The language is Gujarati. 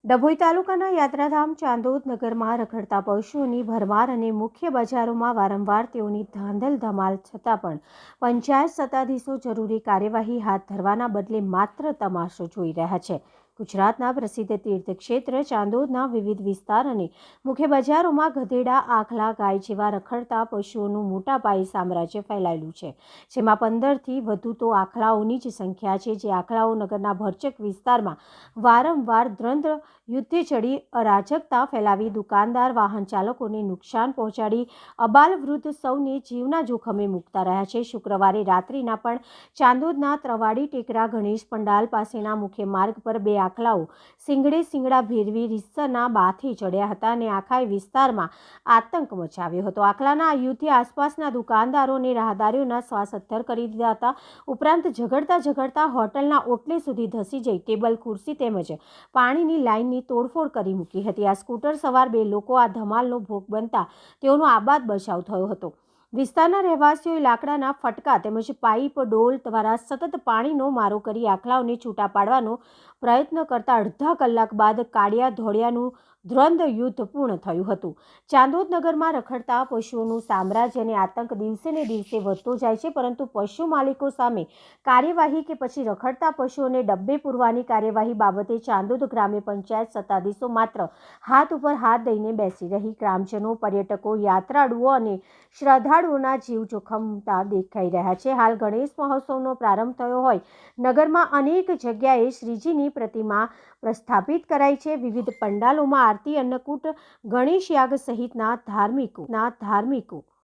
ડભોઈ તાલુકાના યાત્રાધામ ચાંદોદ નગરમાં રખડતા પશુઓની ભરમાર અને મુખ્ય બજારોમાં વારંવાર તેઓની ધાંધલ ધમાલ છતાં પણ પંચાયત સત્તાધીશો જરૂરી કાર્યવાહી હાથ ધરવાના બદલે માત્ર તમાશો જોઈ રહ્યા છે। ગુજરાતના પ્રસિદ્ધ તીર્થક્ષેત્ર ચાંદોદના વિવિધ વિસ્તાર અને મુખ્ય બજારોમાં ગધેડા, આખલા, ગાય જેવા રખડતા પશુઓનું મોટા પાયે સામ્રાજ્ય ફેલાયેલું છે, જેમાં 15થી વધુ તો આખલાઓની જ સંખ્યા છે, જે આખલાઓ નગરના ભરચક વિસ્તારમાં વારંવાર દ્વંદ્વ યુદ્ધે ચડી અરાજકતા ફેલાવી દુકાનદાર, વાહન ચાલકોને નુકસાન પહોંચાડી અબાલવૃદ્ધ સૌને જીવના જોખમે મૂકતા રહ્યા છે। શુક્રવારે રાત્રિના પણ ચાંદોદના ત્રવાડી ટેકરા ગણેશ પંડાલ પાસેના મુખ્ય માર્ગ પર બે આખલાઓ સિંગડે સિંગડા ભેરવી રીતસરના બાથે ચડ્યા હતા અને આખાય વિસ્તારમાં આતંક મચાવ્યો હતો। આખલાના આ યુદ્ધે આસપાસના દુકાનદારો અને રાહદારીઓના શ્વાસ અદ્ધર કરી દીધા હતા। ઉપરાંત ઝઘડતા હોટલના ઓટલે સુધી ધસી જઈ ટેબલ, ખુરશી તેમજ પાણીની લાઇનની તોડફોડ કરી મૂકી હતી। આ સ્કૂટર સવાર બે લોકો આ ધમાલનો ભોગ બનતા તેઓનો આબાદ બચાવ થયો હતો। વિસ્તારના રહેવાસીઓએ લાકડાના ફટકા તેમજ પાઇપ, ડોલ દ્વારા સતત પાણીનો મારો કરી આખલાઓને છૂટા પાડવાનો પ્રયત્ન કરતા અડધા કલાક બાદ કાળિયા ધોળિયાનું દ્વંદ્વ યુદ્ધ પૂર્ણ થયું હતું। ચાંદોદ નગરમાં રખડતા પશુઓનું સામ્રાજ્ય અને આતંક દિવસે ને દિવસે વધતો જાય છે, પરંતુ પશુ માલિકો સામે કાર્યવાહી કે પછી રખડતા પશુઓને ડબ્બે પૂરવાની કાર્યવાહી બાબતે ચાંદોદ ગ્રામ્ય પંચાયત સત્તાધીશો માત્ર હાથ ઉપર હાથ દઈને બેસી રહી ગ્રામજનો, પર્યટકો, યાત્રાળુઓ અને શ્રદ્ધાળુઓના જીવ જોખમતા દેખાઈ રહ્યા છે। હાલ ગણેશ મહોત્સવનો પ્રારંભ થયો હોય નગરમાં અનેક જગ્યાએ શ્રીજીની પ્રતિમા પ્રસ્થાપિત કરાઈ છે। વિવિધ પંડાલોમાં આરતી, અન્નકૂટ, ગણેશ યાગ સહિતના ધાર્મિકો